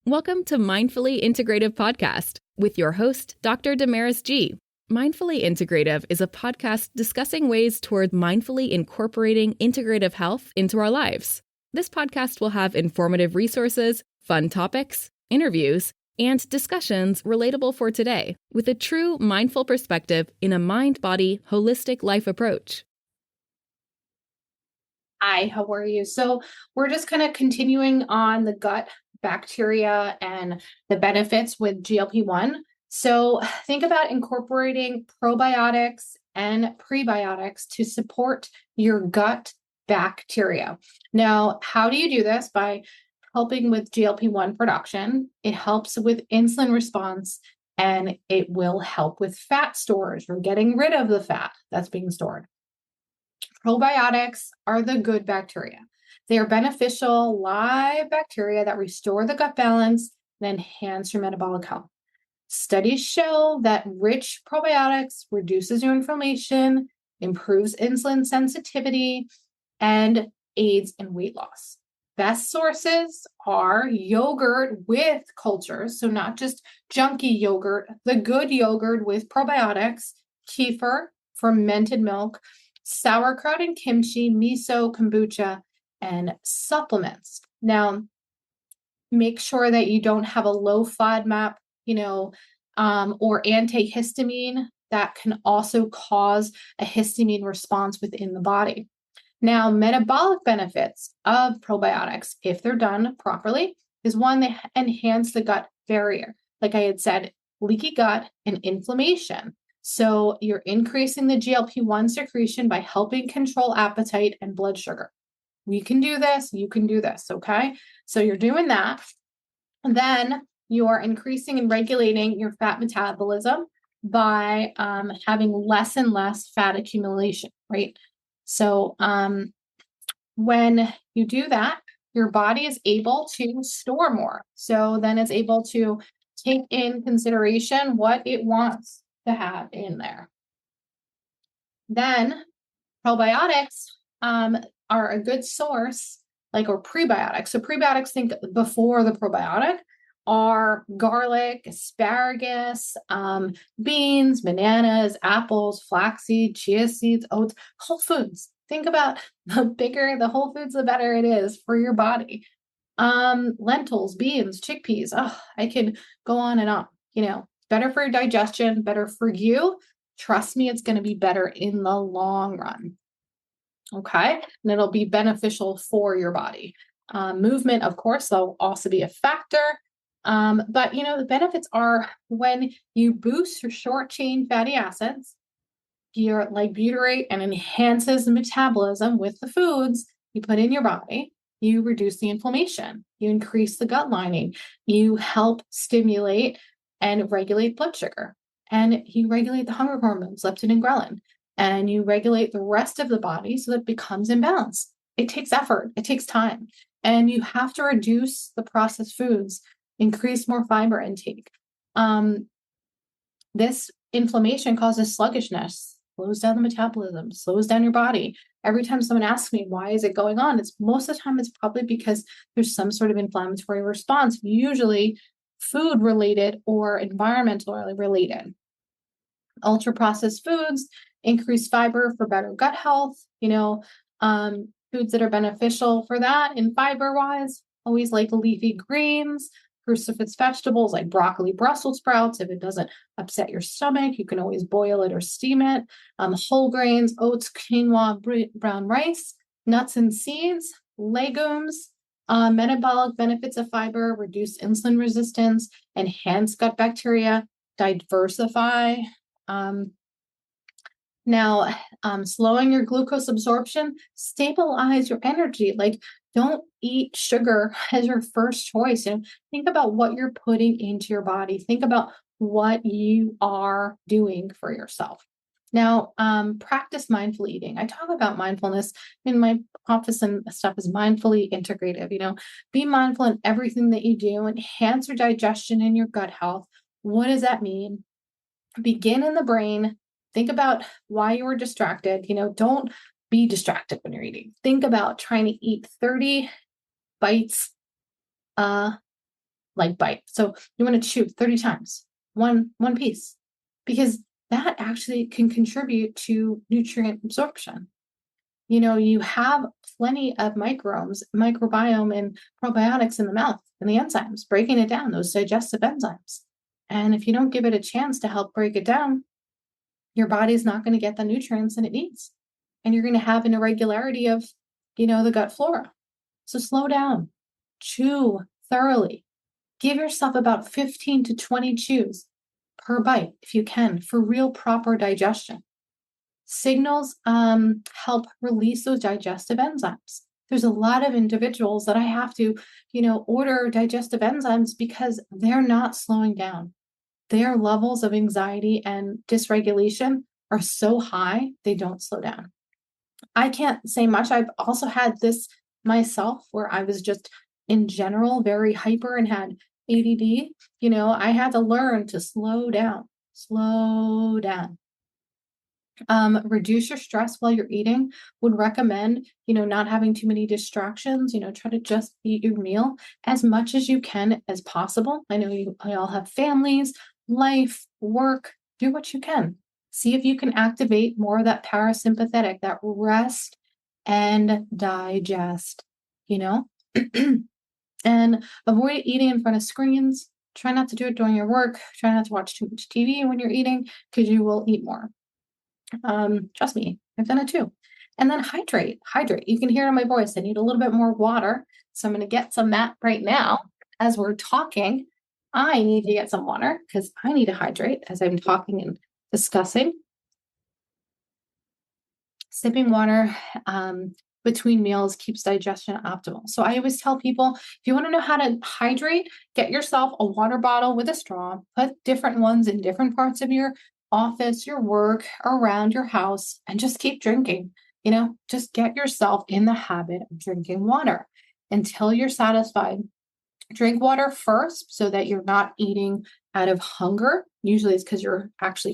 Welcome to Mindfully Integrative Podcast with your host, Dr. Damaris G. Mindfully Integrative is a podcast discussing ways toward mindfully incorporating integrative health into our lives. This podcast will have informative resources, fun topics, interviews, and discussions relatable for today with a true mindful perspective in a mind-body holistic life approach. Hi, how are you? So we're just kind of continuing on the gut bacteria and the benefits with GLP-1. So think about incorporating probiotics and prebiotics to support your gut bacteria. Now, how do you do this? By helping with GLP-1 production. It helps with insulin response, and it will help with fat storage or getting rid of the fat that's being stored. Probiotics are the good bacteria. They are beneficial live bacteria that restore the gut balance and enhance your metabolic health. Studies show that rich probiotics reduces your inflammation, improves insulin sensitivity, and aids in weight loss. Best sources are yogurt with cultures, so not just junky yogurt, the good yogurt with probiotics, kefir, fermented milk, sauerkraut and kimchi, miso, kombucha, and supplements. Now, make sure that you don't have a low FODMAP, or antihistamine that can also cause a histamine response within the body. Now, metabolic benefits of probiotics, if they're done properly, is one, they enhance the gut barrier. Like I had said, leaky gut and inflammation. So you're increasing the GLP-1 secretion by helping control appetite and blood sugar. We can do this. You can do this. Okay. So you're doing that. And then you are increasing and regulating your fat metabolism by having less and less fat accumulation, right? So when you do that, your body is able to store more. So then it's able to take in consideration what it wants to have in there. Then probiotics are a good source, or prebiotics. So prebiotics, think before the probiotic, are garlic, asparagus, beans, bananas, apples, flaxseed, chia seeds, oats, whole foods. Think about the bigger the whole foods, the better it is for your body. Lentils, beans, chickpeas. Oh, I can go on and on. Better for your digestion, better for you. Trust me, it's going to be better in the long run. Okay. And it'll be beneficial for your body. Movement, of course, will also be a factor. But the benefits are when you boost your short chain fatty acids, your like butyrate, and enhances the metabolism with the foods you put in your body. You reduce the inflammation. You increase the gut lining. You help stimulate and regulate blood sugar. And you regulate the hunger hormones, leptin and ghrelin. And you regulate the rest of the body so that it becomes imbalanced. It takes effort. It takes time. And you have to reduce the processed foods, increase more fiber intake. This inflammation causes sluggishness, slows down the metabolism, slows down your body. Every time someone asks me, why is it going on? It's most of the time, it's probably because there's some sort of inflammatory response, usually food related or environmental related. Ultra processed foods increase fiber for better gut health. Foods that are beneficial for that in fiber wise, always like leafy greens, cruciferous vegetables like broccoli, Brussels sprouts. If it doesn't upset your stomach, you can always boil it or steam it. Whole grains, oats, quinoa, brown rice, nuts and seeds, legumes. Metabolic benefits of fiber: reduce insulin resistance, enhance gut bacteria, diversify. Slowing your glucose absorption, stabilize your energy. Don't eat sugar as your first choice. Think about what you're putting into your body. Think about what you are doing for yourself. Now, practice mindful eating. I talk about mindfulness in my office and stuff is mindfully integrative. Be mindful in everything that you do. Enhance your digestion and your gut health. What does that mean? Begin in the brain. Think about why you were distracted. Don't be distracted when you're eating. Think about trying to eat 30 bites a like bite. So you want to chew 30 times, one piece, because that actually can contribute to nutrient absorption. You have plenty of microbiome and probiotics in the mouth and the enzymes, breaking it down, those digestive enzymes. And if you don't give it a chance to help break it down, your body's not going to get the nutrients that it needs. And you're going to have an irregularity of, the gut flora. So slow down, chew thoroughly. Give yourself about 15 to 20 chews per bite, if you can, for real proper digestion. Signals help release those digestive enzymes. There's a lot of individuals that I have to, order digestive enzymes because they're not slowing down. Their levels of anxiety and dysregulation are so high, they don't slow down. I can't say much. I've also had this myself where I was just in general very hyper and had ADD. I had to learn to slow down. Reduce your stress while you're eating. Would recommend, not having too many distractions, try to just eat your meal as much as you can as possible. I know you all have families, life, work, do what you can. See if you can activate more of that parasympathetic, that rest and digest, and avoid eating in front of screens. Try not to do it during your work. Try not to watch too much TV when you're eating because you will eat more. Trust me, I've done it too. And then hydrate. You can hear it in my voice. I need a little bit more water. So I'm going to get some of that right now as we're talking. I need to get some water because I need to hydrate as I'm talking and discussing. Sipping water between meals keeps digestion optimal. So I always tell people, if you want to know how to hydrate, get yourself a water bottle with a straw, put different ones in different parts of your office, your work, around your house, and just keep drinking. Just get yourself in the habit of drinking water until you're satisfied. Drink water first so that you're not eating out of hunger. Usually it's because you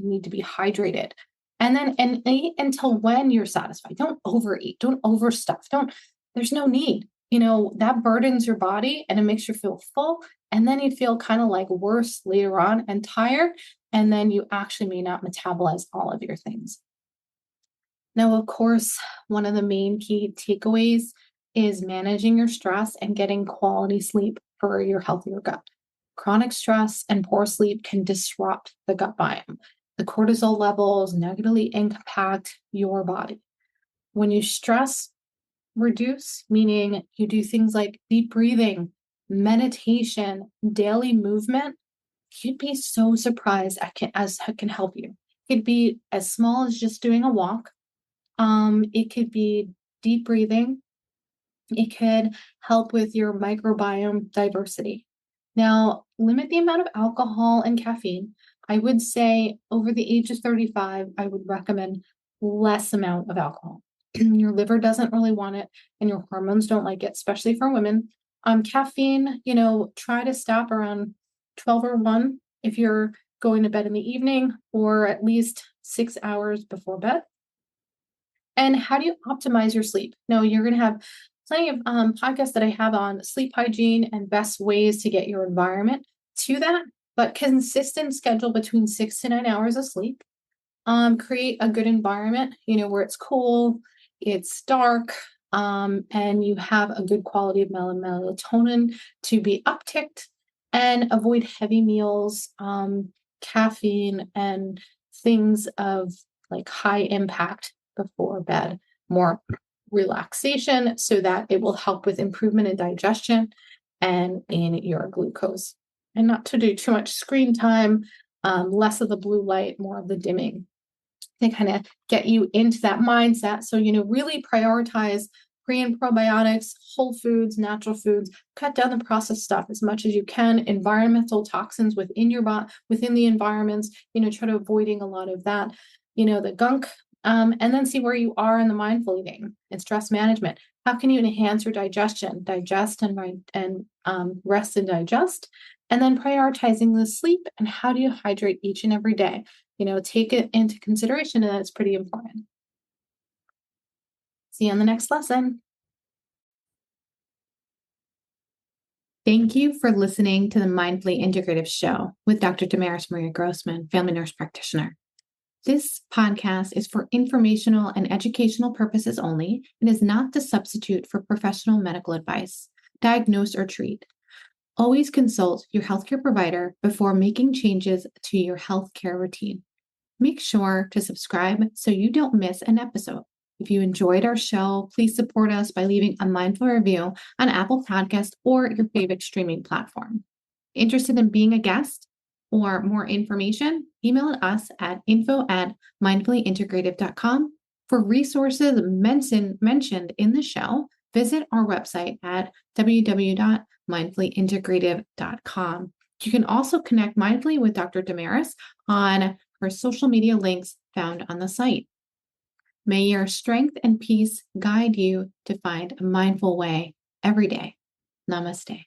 need to be hydrated. And then eat until when you're satisfied. Don't overeat. Don't overstuff. There's no need. That burdens your body and it makes you feel full. And then you feel kind of like worse later on and tired. And then you actually may not metabolize all of your things. Now, of course, one of the main key takeaways is managing your stress and getting quality sleep for your healthier gut. Chronic stress and poor sleep can disrupt the gut biome. The cortisol levels negatively impact your body. When you stress reduce, meaning you do things like deep breathing, meditation, daily movement, you'd be so surprised as it can help you. It could be as small as just doing a walk. It could be deep breathing. It could help with your microbiome diversity. Now, limit the amount of alcohol and caffeine. I would say over the age of 35, I would recommend less amount of alcohol. Your liver doesn't really want it and your hormones don't like it, especially for women. Caffeine, try to stop around 12 or 1 if you're going to bed in the evening, or at least 6 hours before bed. And how do you optimize your sleep? Now, you're going to have plenty of podcasts that I have on sleep hygiene and best ways to get your environment to that, but consistent schedule between 6 to 9 hours of sleep. Create a good environment, where it's cool, it's dark, and you have a good quality of melatonin to be upticked, and avoid heavy meals, caffeine, and things of like high impact before bed. More relaxation so that it will help with improvement in digestion and in your glucose. And not to do too much screen time, less of the blue light, more of the dimming. They kind of get you into that mindset. So, really prioritize pre and probiotics, whole foods, natural foods, cut down the processed stuff as much as you can, environmental toxins within your body, within the environments, try to avoiding a lot of that, the gunk, and then see where you are in the mindful eating and stress management. How can you enhance your digestion, rest and digest, and then prioritizing the sleep and how do you hydrate each and every day? Take it into consideration, and that's pretty important. See you on the next lesson. Thank you for listening to the Mindfully Integrative Show with Dr. Damaris Maria Grossman, family nurse practitioner. This podcast is for informational and educational purposes only and is not to substitute for professional medical advice, diagnose, or treat. Always consult your healthcare provider before making changes to your healthcare routine. Make sure to subscribe so you don't miss an episode. If you enjoyed our show, please support us by leaving a mindful review on Apple Podcasts or your favorite streaming platform. Interested in being a guest or more information? Email us at info@mindfullyintegrative.com. For resources mentioned in the show, visit our website at www.mindfullyintegrative.com. You can also connect mindfully with Dr. Damaris on her social media links found on the site. May your strength and peace guide you to find a mindful way every day. Namaste.